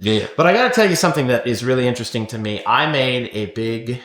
Yeah. But I got to tell you something that is really interesting to me. I made a big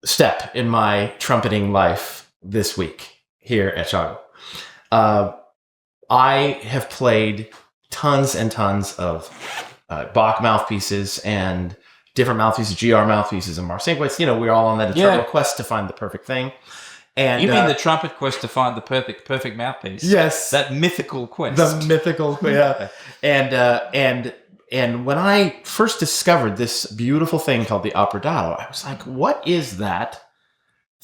step in my trumpeting life this week here at Schagerl. I have played tons and tons of Bach mouthpieces and different mouthpieces, GR mouthpieces, and Marcinkwitz. You know, we're all on that eternal quest to find the perfect thing. And you mean the trumpet quest to find the perfect mouthpiece? Yes, that mythical quest. The mythical, yeah. And when I first discovered this beautiful thing called the Apredato, I was like, "What is that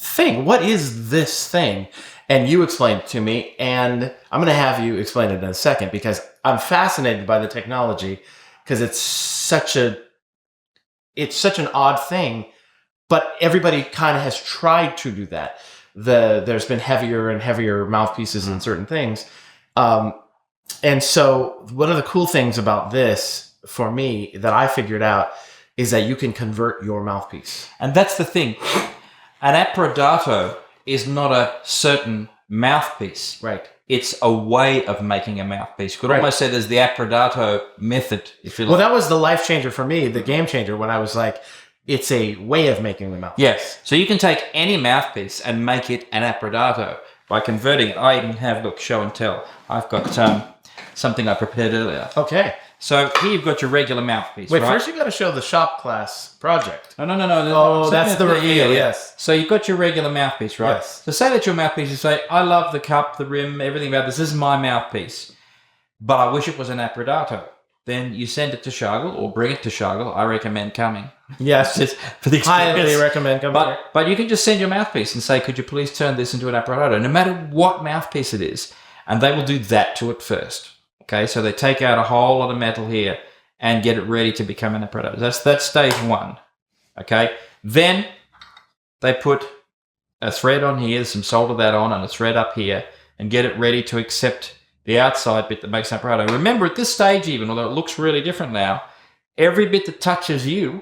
thing? What is this thing?" And you explained it to me, and I'm going to have you explain it in a second because I'm fascinated by the technology because it's such an odd thing, but everybody kind of has tried to do that. There's been heavier and heavier mouthpieces in certain things. And so one of the cool things about this for me that I figured out is that you can convert your mouthpiece. And that's the thing. An Apredato is not a certain mouthpiece. Right. It's a way of making a mouthpiece. You could almost say there's the Apredato method, if you like. Well, that was the life changer for me, the game changer, when I was like, it's a way of making the mouthpiece. Yes. So you can take any mouthpiece and make it an Apredato by converting it. I even have, look, show and tell. I've got something I prepared earlier. Okay. So here you've got your regular mouthpiece. Wait, right? First you got to show the shop class project. No. Oh, that's the reveal, yes. So you've got your regular mouthpiece, right? Yes. So say that your mouthpiece, you say, I love the cup, the rim, everything about this. This is my mouthpiece. But I wish it was an Apredato. Then you send it to Schagerl or bring it to Schagerl. I recommend coming. Yes. Just for the experience. Highly recommend coming here. But you can just send your mouthpiece and say, could you please turn this into an Apredato? No matter what mouthpiece it is. And they will do that to it first. Okay, so they take out a whole lot of metal here and get it ready to become an Apredato. That's stage one. Okay, then they put a thread on here, some solder that on, and a thread up here, and get it ready to accept the outside bit that makes an Apredato. Remember, at this stage even, although it looks really different now, every bit that touches you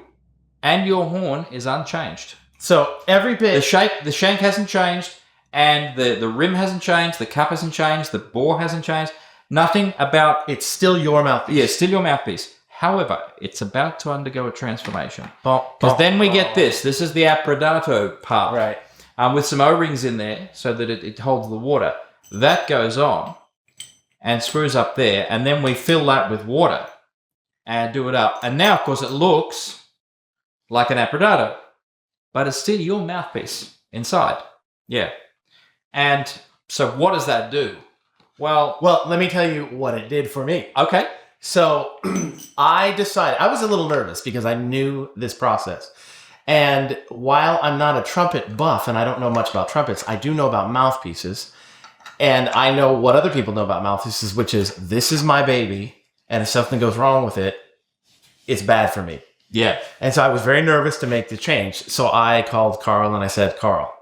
and your horn is unchanged. So every bit... The shank hasn't changed, and the rim hasn't changed, the cup hasn't changed, the bore hasn't changed. Nothing about... It's still your mouthpiece. Yeah, still your mouthpiece. However, it's about to undergo a transformation. Because then we get this. This is the Apredato part. Right. With some O-rings in there so that it holds the water. That goes on and screws up there. And then we fill that with water and do it up. And now, of course, it looks like an Apredato. But it's still your mouthpiece inside. Yeah. And so what does that do? Well, let me tell you what it did for me. Okay. So I decided, I was a little nervous because I knew this process. And while I'm not a trumpet buff and I don't know much about trumpets, I do know about mouthpieces. And I know what other people know about mouthpieces, which is this is my baby. And if something goes wrong with it, it's bad for me. Yeah. And so I was very nervous to make the change. So I called Carl and I said, Carl,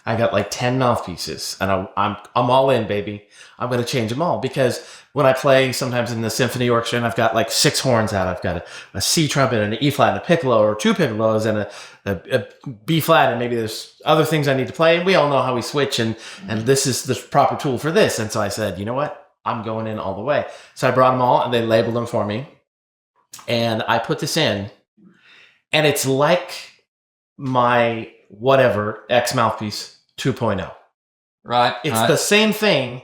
I got like 10 mouthpieces and I'm all in, baby. I'm going to change them all because when I play sometimes in the symphony orchestra and I've got like 6 horns out, I've got a C trumpet and an E flat and a piccolo or 2 piccolos and a B flat and maybe there's other things I need to play. And we all know how we switch and this is the proper tool for this. And so I said, you know what? I'm going in all the way. So I brought them all and they labeled them for me. And I put this in and it's like my whatever X mouthpiece 2.0. Right. It's the same thing,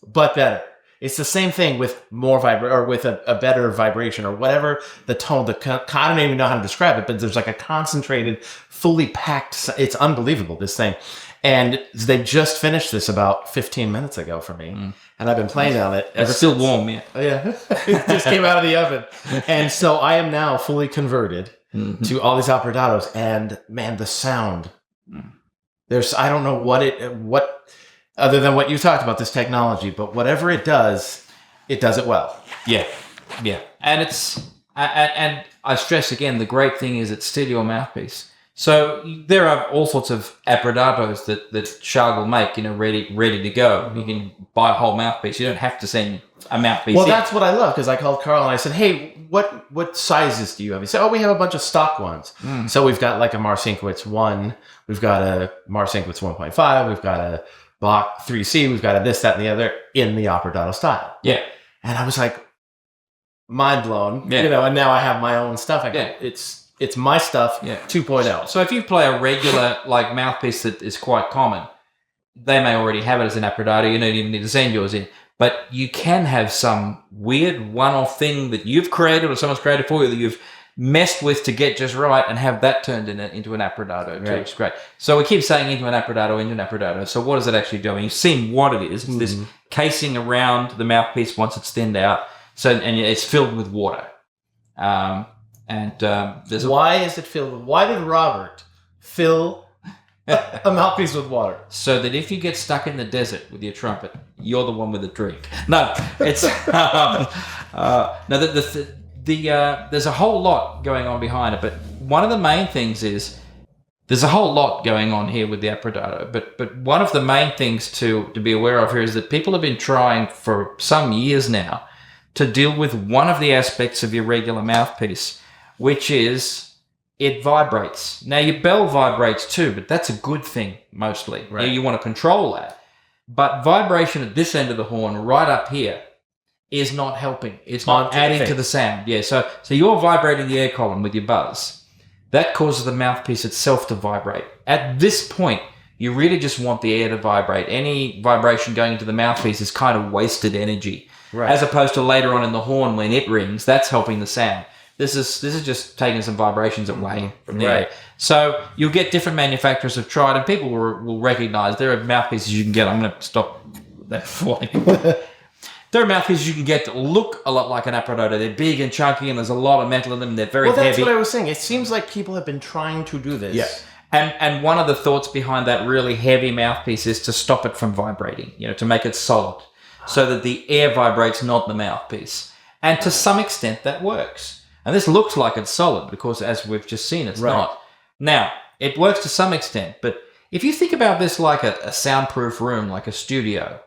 but better. It's the same thing with more or with a better vibration or whatever the tone. I don't even know how to describe it, but there's like a concentrated, fully packed. It's unbelievable, this thing. And they just finished this about 15 minutes ago for me. And I've been playing on it. It's still warm, yeah. Yeah. It just came out of the oven. And so I am now fully converted to all these Apredatos. And man, the sound. I don't know what other than what you talked about, this technology, but whatever it does it well. Yeah. Yeah. And and I stress again, the great thing is it's still your mouthpiece. So there are all sorts of Apredatos that Schagerl make, ready to go. You can buy a whole mouthpiece. You don't have to send a mouthpiece. Well, that's what I love because I called Carl and I said, "Hey, what sizes do you have?" He said, "Oh, we have a bunch of stock ones." So we've got like a Marcinkwitz 1, we've got a Marcinkwitz 1.5, we've got a Bach 3C, we've got a this, that, and the other in the Apredato style. Yeah. And I was like, mind blown. Yeah. And now I have my own stuff. Yeah. It's my stuff. Yeah. 2.0. So if you play a regular like mouthpiece that is quite common, they may already have it as an Apredato. You don't even need to send yours in. But you can have some weird one-off thing that you've created or someone's created for you that you've messed with to get just right and have that turned into an Apredato. Right. It's great. So we keep saying into an Apredato. So what is it actually doing? You've seen what it is. It's this casing around the mouthpiece once it's thinned out. And it's filled with water. There's why is it filled? Why did Robert fill a mouthpiece with water? So that if you get stuck in the desert with your trumpet, you're the one with the drink. No, it's there's a whole lot going on behind it. But one of the main things is there's a whole lot going on here with the Apredato. But one of the main things to be aware of here is that people have been trying for some years now to deal with one of the aspects of your regular mouthpiece, which is it vibrates. Now, your bell vibrates too, but that's a good thing mostly. Right. You want to control that. But vibration at this end of the horn, right up here, is not helping. It's not adding to the sound. Yeah, so you're vibrating the air column with your buzz. That causes the mouthpiece itself to vibrate. At this point, you really just want the air to vibrate. Any vibration going into the mouthpiece is kind of wasted energy. Right. As opposed to later on in the horn when it rings, that's helping the sound. This is just taking some vibrations away from the air. So you'll get different manufacturers have tried, and people will recognize there are mouthpieces you can get. I'm going to stop that flying. There are mouthpieces you can get that look a lot like an Apredato. They're big and chunky, and there's a lot of metal in them. And they're very heavy. Well, that's what I was saying. It seems like people have been trying to do this. Yeah. And one of the thoughts behind that really heavy mouthpiece is to stop it from vibrating, to make it solid, so that the air vibrates, not the mouthpiece. And to some extent, that works. And this looks like it's solid because, as we've just seen, it's not. Now, it works to some extent, but if you think about this like a soundproof room, like a studio,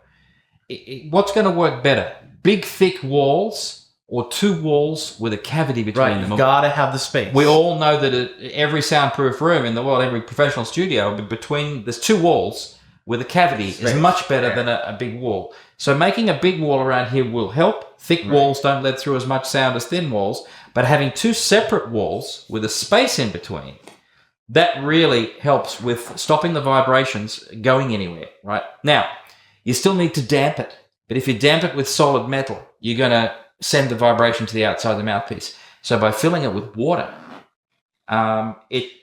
what's going to work better? Big, thick walls or two walls with a cavity between them? You've got to have the space. We all know that every soundproof room in the world, every professional studio, there's two walls with a cavity is much better than a big wall. So making a big wall around here will help. Thick walls don't let through as much sound as thin walls, but having two separate walls with a space in between, that really helps with stopping the vibrations going anywhere, right? Now, you still need to damp it, but if you damp it with solid metal, you're going to send the vibration to the outside of the mouthpiece. So by filling it with water,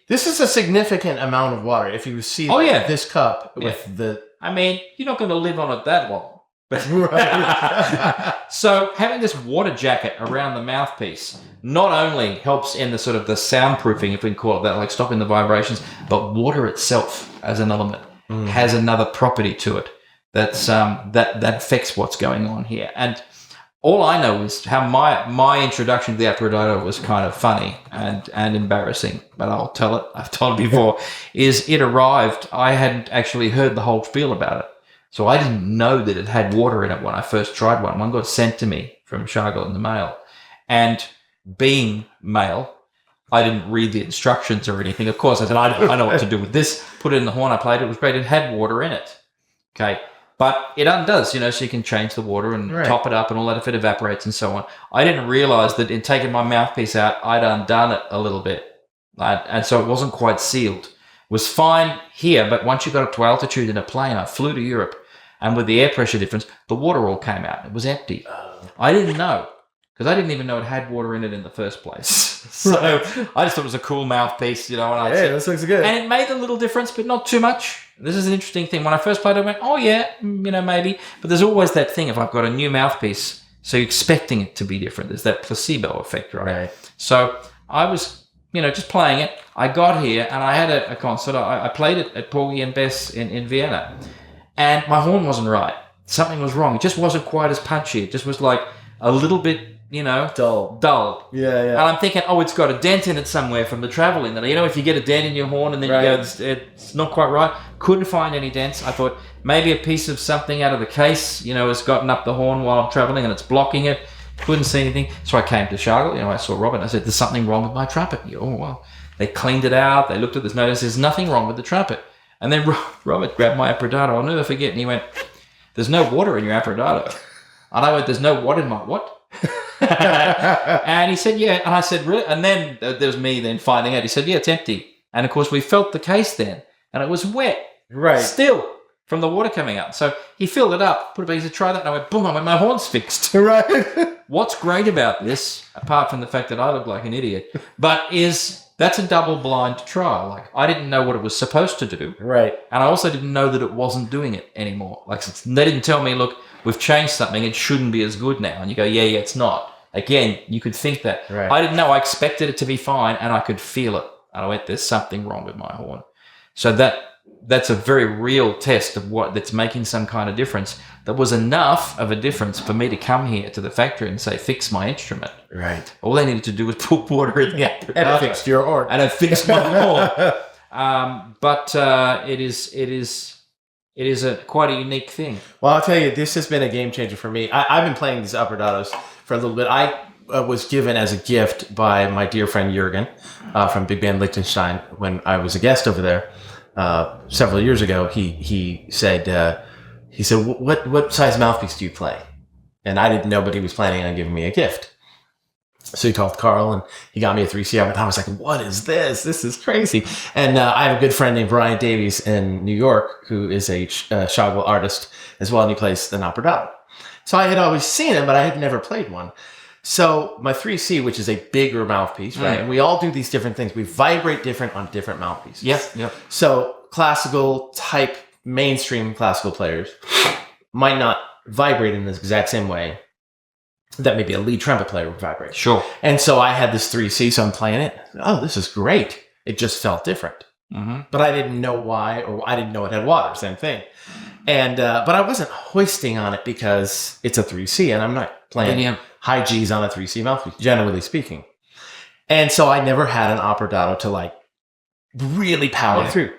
This is a significant amount of water. If you see this cup with the... I mean, you're not going to live on it that long. So having this water jacket around the mouthpiece not only helps in the sort of the soundproofing, if we can call it that, like stopping the vibrations, but water itself as an element has another property to it that's that affects what's going on here. And all I know is how my introduction to the Apredato was kind of funny and embarrassing, but I'll tell it. I've told it before. Is it arrived? I hadn't actually heard the whole spiel about it. So I didn't know that it had water in it when I first tried one. One got sent to me from Schagerl in the mail. And being male, I didn't read the instructions or anything. Of course, I said, I know what to do with this. Put it in the horn. I played it. It was great. It had water in it. Okay. But it undoes, so you can change the water and top it up and all that if it evaporates and so on. I didn't realize that in taking my mouthpiece out, I'd undone it a little bit. And so it wasn't quite sealed. It was fine here, but once you got up to altitude in a plane, I flew to Europe. And with the air pressure difference, the water all came out. It was empty. I didn't know, because I didn't even know it had water in it in the first place. So I just thought it was a cool mouthpiece, And this looks good. And it made a little difference, but not too much. This is an interesting thing. When I first played it, I went, oh yeah, maybe. But there's always that thing, if I've got a new mouthpiece, so you're expecting it to be different. There's that placebo effect, right? So I was, just playing it. I got here and I had a concert. I played it at Porgy and Bess in Vienna. And my horn wasn't right. Something was wrong. It just wasn't quite as punchy. It just was like a little bit, dull. Yeah. And I'm thinking, it's got a dent in it somewhere from the traveling. If you get a dent in your horn and then you go, it's not quite right. Couldn't find any dents. I thought maybe a piece of something out of the case, has gotten up the horn while I'm traveling and it's blocking it. Couldn't see anything. So I came to Schagerl. I saw Robert and I said, there's something wrong with my trumpet. They cleaned it out. They looked at this notice. There's nothing wrong with the trumpet. And then Robert grabbed my Apredato. I'll never forget. And he went, there's no water in your Apredato. And I went, there's no what in my what? And he said, yeah. And I said, really? And then there was me then finding out. He said, yeah, it's empty. And of course, we felt the case then, and it was wet. Right. Still, from the water coming out. So he filled it up, put it back, he said, try that. And I went, boom, my horn's fixed. Right. What's great about this, apart from the fact that I look like an idiot, but is that's a double-blind trial. Like, I didn't know what it was supposed to do. Right. And I also didn't know that it wasn't doing it anymore. Like, they didn't tell me, look, we've changed something. It shouldn't be as good now. And you go, yeah, it's not. Again, you could think that. Right. I didn't know. I expected it to be fine, and I could feel it. And I went, there's something wrong with my horn. So that's a very real test of what that's making some kind of difference. That was enough of a difference for me to come here to the factory and say, fix my instrument. Right. All they needed to do was put water in the Apredato. And it fixed your horn. And it fixed my horn. But it is quite a unique thing. Well, I'll tell you, this has been a game changer for me. I've been playing these Apredatos for a little bit. I was given as a gift by my dear friend Jürgen from Big Band Liechtenstein when I was a guest over there several years ago. He said, what size mouthpiece do you play? And I didn't know, but he was planning on giving me a gift. So he called Carl and he got me a 3C. And I was like, what is this? This is crazy. And I have a good friend named Brian Davies in New York who is a Schagerl artist as well, and he plays an Apredato. So I had always seen him, but I had never played one. So my 3C, which is a bigger mouthpiece, right? And we all do these different things. We vibrate different on different mouthpieces. Yep. So classical type, mainstream classical players might not vibrate in this exact same way that maybe a lead trumpet player would vibrate. Sure. And so I had this 3C, so I'm playing it. Oh, this is great. It just felt different. Mm-hmm. But I didn't know why, or I didn't know it had water, same thing. And but I wasn't hoisting on it because it's a 3C, and I'm not playing high G's on a 3C mouthpiece, generally speaking. And so I never had an Apredato to like really power through.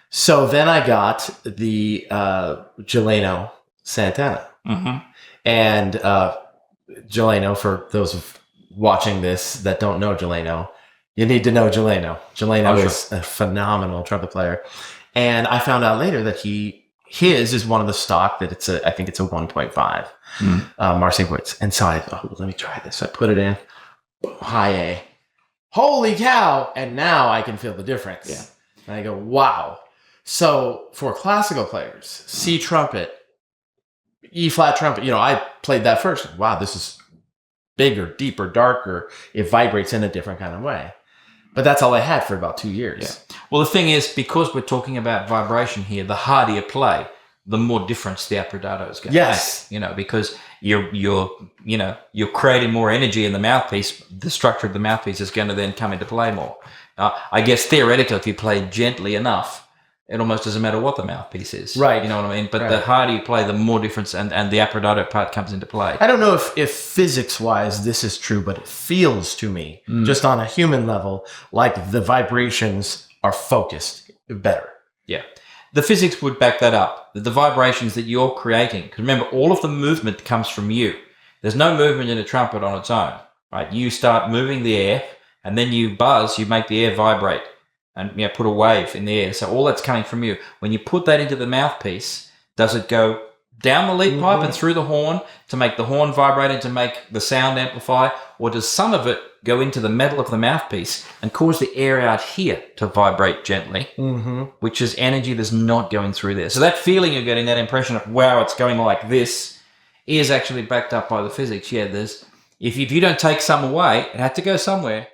So then I got the Geleno Santana. Mm-hmm. And Geleno, for those of watching this that don't know Geleno, you need to know Geleno. Geleno is a phenomenal trumpet player. And I found out later that his is one of the stock that I think it's a 1.5 Marcinkiewicz. And so I thought, well, let me try this. So I put it in, high A. Holy cow! And now I can feel the difference. Yeah. And I go, wow. So for classical players, C trumpet, E flat trumpet, I played that first. Wow, this is bigger, deeper, darker. It vibrates in a different kind of way. But that's all I had for about 2 years. Yeah. Well, the thing is, because we're talking about vibration here, the harder you play, the more difference the Apredato is going to make. Because you're creating more energy in the mouthpiece. The structure of the mouthpiece is going to then come into play more. I guess theoretically, if you play gently enough, it almost doesn't matter what the mouthpiece is. Right. You know what I mean? But the harder you play, the more difference and the Apredato part comes into play. I don't know if physics-wise this is true, but it feels to me, just on a human level, like the vibrations are focused better. Yeah. The physics would back that up. The vibrations that you're creating. Because remember, all of the movement comes from you. There's no movement in a trumpet on its own. Right? You start moving the air, and then you buzz, you make the air vibrate. And put a wave in the air. So all that's coming from you. When you put that into the mouthpiece, does it go down the lead pipe and through the horn to make the horn vibrate and to make the sound amplify? Or does some of it go into the metal of the mouthpiece and cause the air out here to vibrate gently, which is energy that's not going through there? So that feeling you're getting, that impression of, wow, it's going like this, is actually backed up by the physics. Yeah, if you don't take some away, it had to go somewhere.